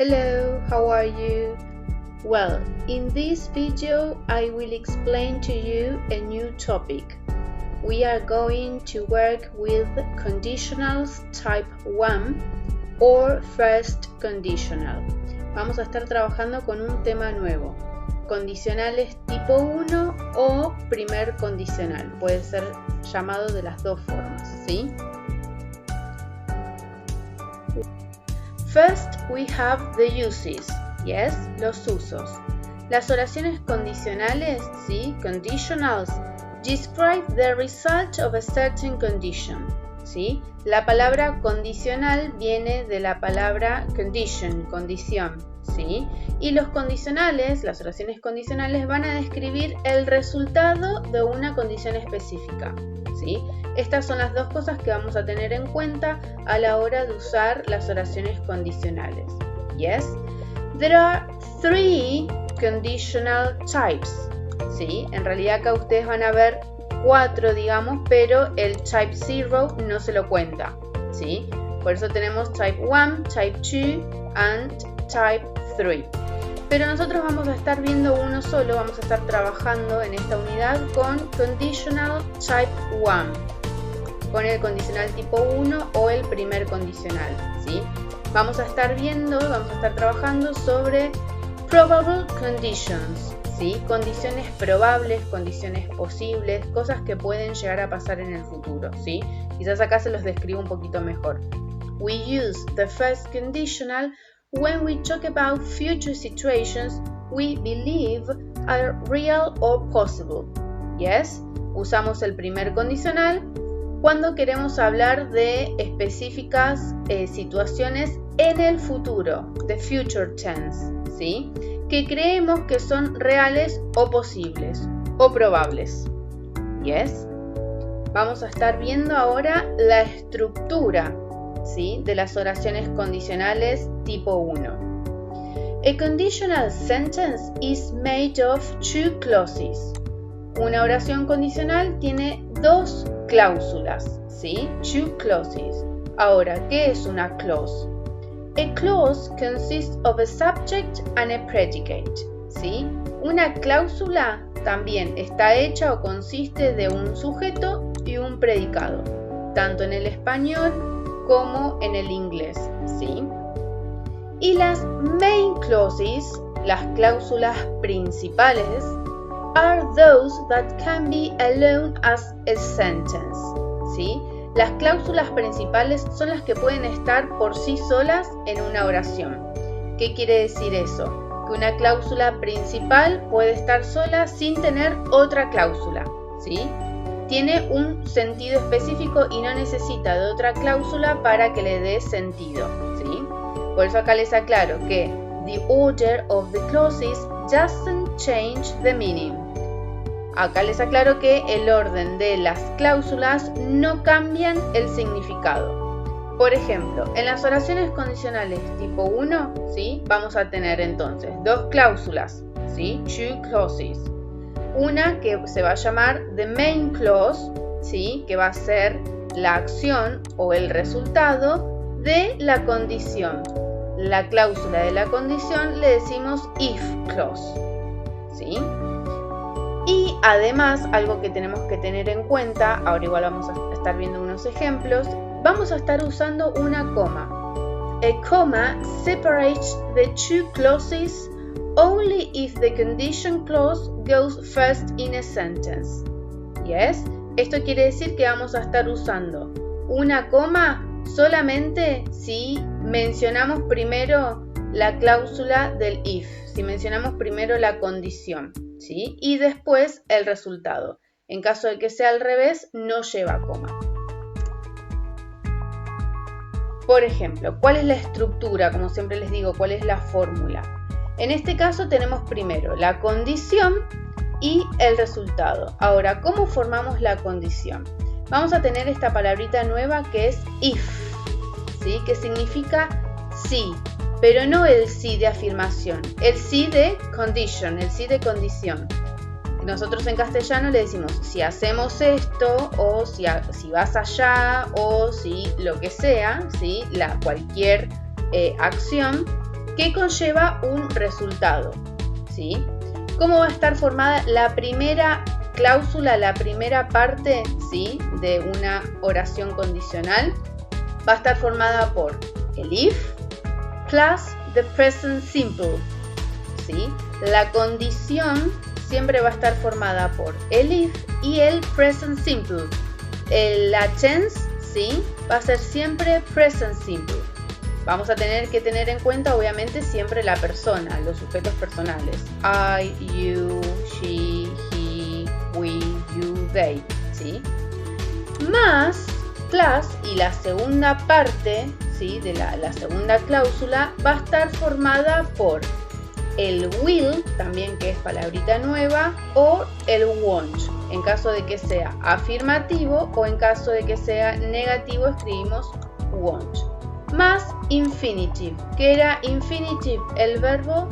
Hello, how are you? Well, in this video I will explain to you a new topic. We are going to work with conditionals type 1 or first conditional. Vamos a estar trabajando con un tema nuevo. Condicionales tipo 1 o primer condicional. Puede ser llamado de las dos formas, ¿sí? First, we have the uses, yes, los usos. Las oraciones condicionales, ¿sí? Conditionals, describe the result of a certain condition, ¿sí? La palabra condicional viene de la palabra condition, condición, ¿sí? Y los condicionales, las oraciones condicionales van a describir el resultado de una condición específica, ¿sí? Estas son las dos cosas que vamos a tener en cuenta a la hora de usar las oraciones condicionales. Yes? There are 3 conditional types. ¿Sí? En realidad acá ustedes van a ver 4, digamos, pero el type 0 no se lo cuenta. ¿Sí? Por eso tenemos type 1, type 2 and type 3. Pero nosotros vamos a estar viendo uno solo, vamos a estar trabajando en esta unidad con conditional type 1. Con el condicional tipo 1 o el primer condicional, ¿sí? Vamos a estar trabajando sobre probable conditions, ¿sí? Condiciones probables, condiciones posibles, cosas que pueden llegar a pasar en el futuro, ¿sí? Quizás acá se los describo un poquito mejor. We use the first conditional when we talk about future situations we believe are real or possible. Yes? Usamos el primer condicional cuando queremos hablar de específicas situaciones en el futuro, the future tense, ¿sí? Que creemos que son reales o posibles o probables. Yes. Vamos a estar viendo ahora la estructura, ¿sí? De las oraciones condicionales tipo 1. A conditional sentence is made of 2 clauses. Una oración condicional tiene 2 cláusulas, ¿sí? 2 clauses. Ahora, ¿qué es una clause? A clause consists of a subject and a predicate, ¿sí? Una cláusula también está hecha o consiste de un sujeto y un predicado, tanto en el español como en el inglés, ¿sí? Y las main clauses, las cláusulas principales, are those that can be alone as a sentence, ¿sí? Las cláusulas principales son las que pueden estar por sí solas en una oración. ¿Qué quiere decir eso? Que una cláusula principal puede estar sola sin tener otra cláusula, ¿sí? Tiene un sentido específico y no necesita de otra cláusula para que le dé sentido, ¿sí? Por eso acá les aclaro que the order of the clauses doesn't change the meaning. Acá les aclaro que el orden de las cláusulas no cambian el significado. Por ejemplo, en las oraciones condicionales tipo 1, ¿sí? Vamos a tener entonces 2 cláusulas, ¿sí? 2 clauses. Una que se va a llamar the main clause, ¿sí? Que va a ser la acción o el resultado de la condición. La cláusula de la condición le decimos if clause, ¿sí? Y además, algo que tenemos que tener en cuenta, ahora igual vamos a estar viendo unos ejemplos, vamos a estar usando una coma. A comma separates the 2 clauses only if the condition clause goes first in a sentence. Yes? Esto quiere decir que vamos a estar usando una coma solamente si mencionamos primero la cláusula del if, si mencionamos primero la condición, ¿sí? Y después el resultado. En caso de que sea al revés, no lleva coma. Por ejemplo, ¿cuál es la estructura? Como siempre les digo, ¿cuál es la fórmula? En este caso tenemos primero la condición y el resultado. Ahora, ¿cómo formamos la condición? Vamos a tener esta palabrita nueva que es if, ¿sí? Que significa sí, pero no el sí de afirmación, el sí de condition, el sí de condición. Nosotros en castellano le decimos si hacemos esto, o si vas allá, o si lo que sea, ¿sí? Cualquier acción que conlleva un resultado, ¿sí? ¿Cómo va a estar formada la primera cláusula, la primera parte, ¿sí?, de una oración condicional? Va a estar formada por el if plus the present simple, ¿sí? La condición siempre va a estar formada por el if y el present simple. La tense, ¿sí?, va a ser siempre present simple. Vamos a tener que tener en cuenta, obviamente, siempre la persona, los sujetos personales. I, you, she, he, we, you, they, ¿sí? Más, plus, y la segunda parte, ¿sí?, de la segunda cláusula va a estar formada por el will, también que es palabrita nueva, o el won't. En caso de que sea afirmativo o en caso de que sea negativo escribimos won't. Más infinitive, que era infinitive, el verbo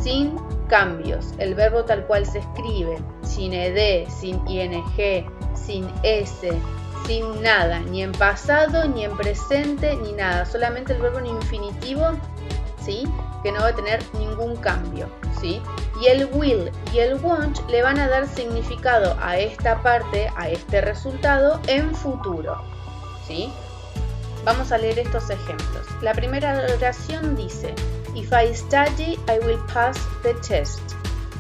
sin cambios, el verbo tal cual se escribe, sin ed, sin ing, sin s, sin nada, ni en pasado, ni en presente, ni nada, solamente el verbo en infinitivo, ¿sí?, que no va a tener ningún cambio, ¿sí? Y el will y el won't le van a dar significado a esta parte, a este resultado en futuro, ¿sí? Vamos a leer estos ejemplos. La primera oración dice: If I study, I will pass the test,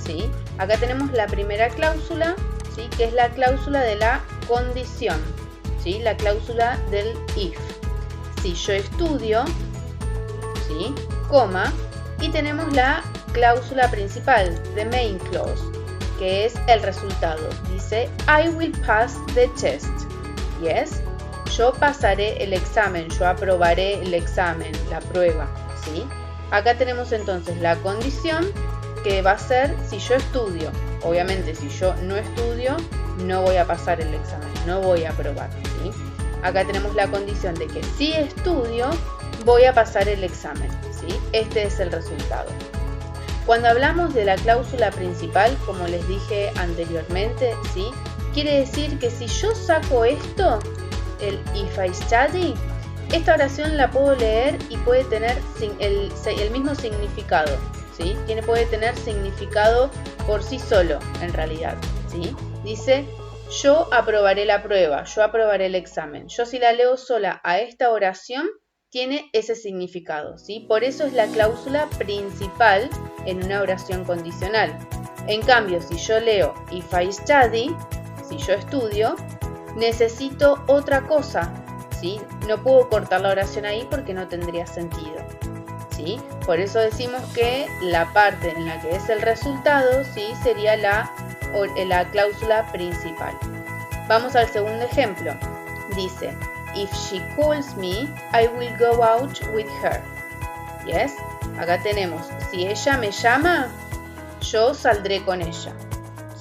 ¿sí? Acá tenemos la primera cláusula, ¿sí?, que es la cláusula de la condición, ¿sí?, la cláusula del if. Si yo estudio, ¿sí?, coma, y tenemos la cláusula principal, the main clause, que es el resultado. Dice, I will pass the test. Yes, yo pasaré el examen, yo aprobaré el examen, la prueba, ¿sí? Acá tenemos entonces la condición, que va a ser si yo estudio. Obviamente, si yo no estudio, no voy a pasar el examen, no voy a aprobar, ¿sí? Acá tenemos la condición de que si estudio, voy a pasar el examen, ¿sí? Este es el resultado. Cuando hablamos de la cláusula principal, como les dije anteriormente, ¿sí?, quiere decir que si yo saco esto, el if I study, esta oración la puedo leer y puede tener el mismo significado, ¿sí? Puede tener significado por sí solo, en realidad, ¿sí? Dice, yo aprobaré la prueba, yo aprobaré el examen. Yo, si la leo sola a esta oración, tiene ese significado, ¿sí? Por eso es la cláusula principal en una oración condicional. En cambio, si yo leo if I study, si yo estudio, necesito otra cosa, ¿sí? No puedo cortar la oración ahí porque no tendría sentido, ¿sí? Por eso decimos que la parte en la que es el resultado, ¿sí?, sería la cláusula principal. Vamos al segundo ejemplo. Dice, if she calls me, I will go out with her. Yes, acá tenemos, si ella me llama, yo saldré con ella,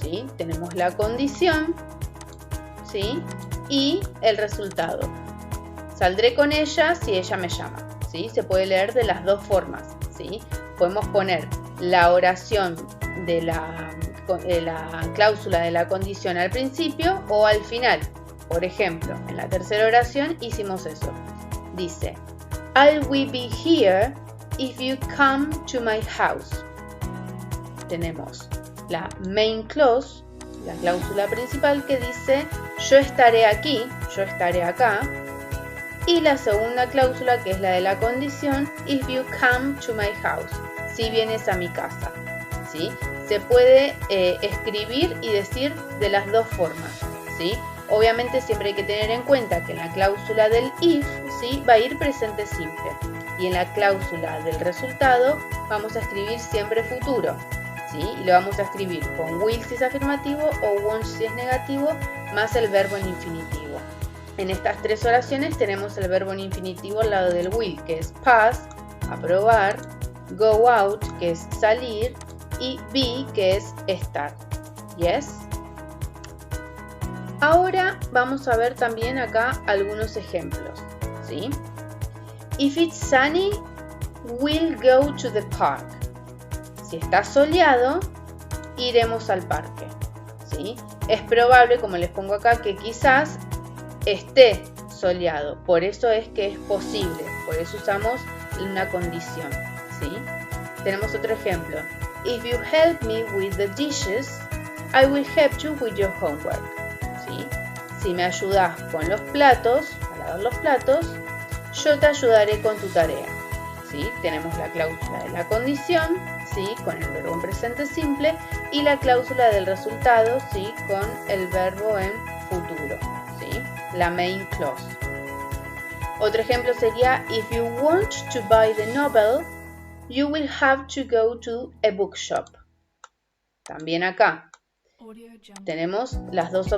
¿sí? Tenemos la condición, ¿sí?, y el resultado. Saldré con ella si ella me llama, ¿sí? Se puede leer de las dos formas, ¿sí? Podemos poner la oración de la cláusula de la condición al principio o al final. Por ejemplo, en la tercera oración hicimos eso. Dice, I will be here if you come to my house. Tenemos la main clause, la cláusula principal, que dice, yo estaré aquí, yo estaré acá. Y la segunda cláusula, que es la de la condición, if you come to my house, si vienes a mi casa, ¿sí? Se puede escribir y decir de las dos formas, ¿sí? Obviamente siempre hay que tener en cuenta que en la cláusula del if, ¿sí?, va a ir presente simple. Y en la cláusula del resultado vamos a escribir siempre futuro, ¿sí? Y lo vamos a escribir con will si es afirmativo o won't si es negativo, más el verbo en infinitivo. En estas tres oraciones tenemos el verbo en infinitivo al lado del will, que es pass, aprobar, go out, que es salir, y be, que es estar. Yes. Ahora vamos a ver también acá algunos ejemplos, ¿sí? If it's sunny, we'll go to the park. Si está soleado, iremos al parque, ¿sí? Es probable, como les pongo acá, que quizás esté soleado. Por eso es que es posible. Por eso usamos una condición, ¿sí? tenemos otro ejemplo. If you help me with the dishes, I will help you with your homework. ¿Sí? Si me ayudas con los platos, a lavar los platos, yo te ayudaré con tu tarea. ¿Sí? Tenemos la cláusula de la condición, ¿sí? Con el verbo en presente simple, y la cláusula del resultado, ¿sí? Con el verbo en futuro, ¿sí? La main clause. Otro ejemplo sería, if you want to buy the novel, you will have to go to a bookshop. También acá tenemos las dos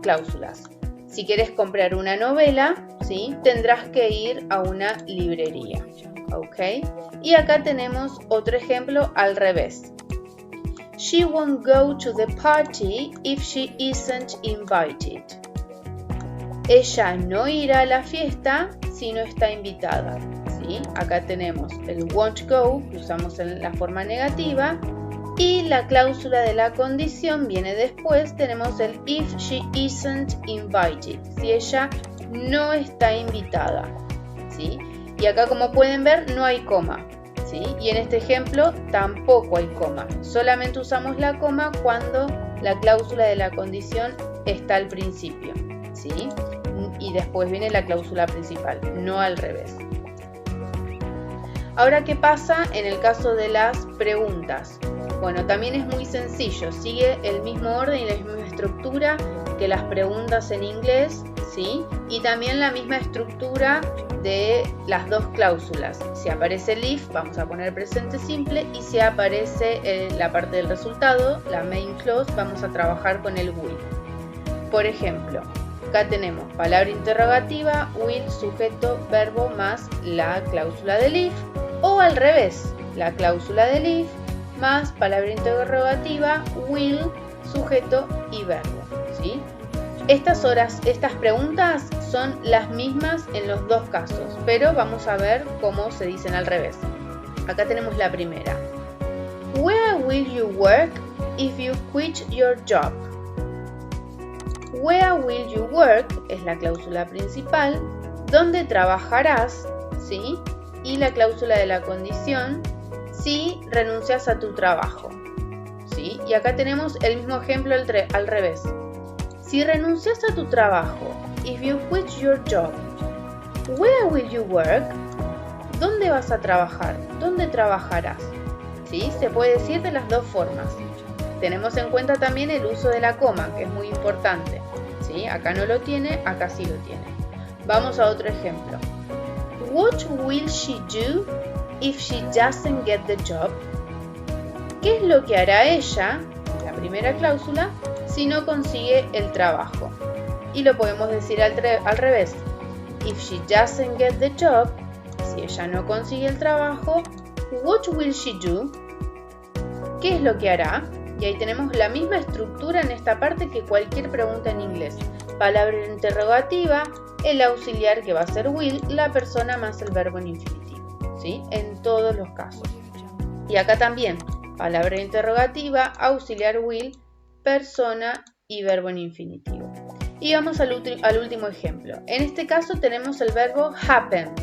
cláusulas. Si quieres comprar una novela, ¿sí? Tendrás que ir a una librería. ¿Ok? Y acá tenemos otro ejemplo al revés. She won't go to the party if she isn't invited. Ella no irá a la fiesta si no está invitada. ¿Sí? Acá tenemos el won't go, que usamos en la forma negativa, y la cláusula de la condición viene después. Tenemos el if she isn't invited, si ella no está invitada. ¿Sí? Y acá, como pueden ver, no hay coma. ¿Sí? Y en este ejemplo tampoco hay coma. Solamente usamos la coma cuando la cláusula de la condición está al principio. ¿Sí? Y después viene la cláusula principal, no al revés. Ahora, ¿qué pasa en el caso de las preguntas? Bueno, también es muy sencillo, sigue el mismo orden y la misma estructura que las preguntas en inglés, ¿sí? Y también la misma estructura de las dos cláusulas. Si aparece el if, vamos a poner presente simple, y si aparece la parte del resultado, la main clause, vamos a trabajar con el will. Por ejemplo, acá tenemos palabra interrogativa, will, sujeto, verbo más la cláusula del if, o al revés, la cláusula del if más palabra interrogativa, will, sujeto y verbo. ¿Sí? Estas preguntas son las mismas en los dos casos, pero vamos a ver cómo se dicen al revés. Acá tenemos la primera. Where will you work if you quit your job? Where will you work es la cláusula principal. ¿Dónde trabajarás? ¿Sí? Y la cláusula de la condición, si renuncias a tu trabajo. ¿Sí? Y acá tenemos el mismo ejemplo al revés. Si renuncias a tu trabajo, if you quit your job, where will you work? ¿Dónde vas a trabajar? ¿Dónde trabajarás? ¿Sí? Se puede decir de las dos formas. Tenemos en cuenta también el uso de la coma, que es muy importante. ¿Sí? Acá no lo tiene, acá sí lo tiene. Vamos a otro ejemplo. What will she do if she doesn't get the job? ¿Qué es lo que hará ella, la primera cláusula, si no consigue el trabajo? Y lo podemos decir al revés. If she doesn't get the job, si ella no consigue el trabajo, what will she do? ¿Qué es lo que hará? Y ahí tenemos la misma estructura en esta parte que cualquier pregunta en inglés. Palabra interrogativa, el auxiliar que va a ser will, la persona más el verbo en infinitivo. ¿Sí? En todos los casos. Y acá también, palabra interrogativa, auxiliar will, persona y verbo en infinitivo. Y vamos al último ejemplo. En este caso tenemos el verbo happen.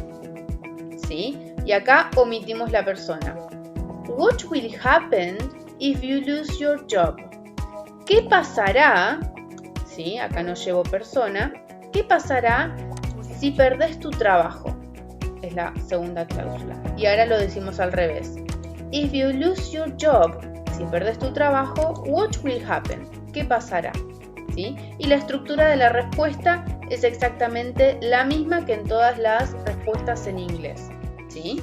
¿Sí? Y acá omitimos la persona. What will happen if you lose your job? ¿Qué pasará? ¿Sí? Acá no llevo persona. ¿Qué pasará si perdés tu trabajo? Es la segunda cláusula. Y ahora lo decimos al revés. If you lose your job, si perdés tu trabajo, what will happen? ¿Qué pasará? ¿Sí? Y la estructura de la respuesta es exactamente la misma que en todas las respuestas en inglés. ¿Sí?